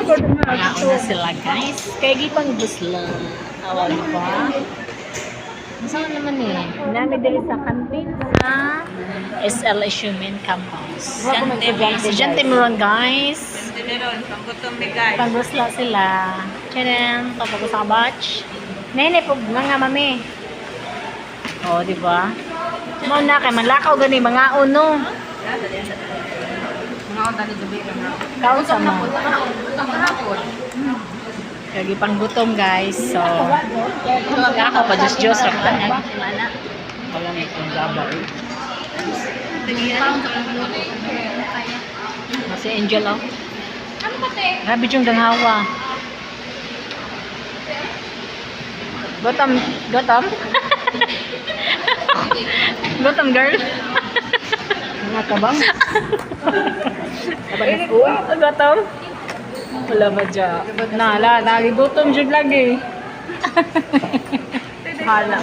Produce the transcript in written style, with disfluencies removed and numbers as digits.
Mga una sila guys. Kaya gipang busla. Awal pa. Saan naman eh? Nami dili sa kantin sa SLSU main campus. Estudyante mo ron guys. Pag-busla sila. Tcharam! Tapos sa batch. Nene po nga mami. Oh, di ba? Mo na kay manlakaw gani mga uno. Kaon sa mo. Kagi pang gutom guys. So, ako pa just ra ka. Wala na itong gabay. Si Angel oh. Grabe yung danghawa. Gotam. Gotam girl. Mga kabang. Gotam. Wala ba dyan? Lagi gutom dyan lagi. Hala.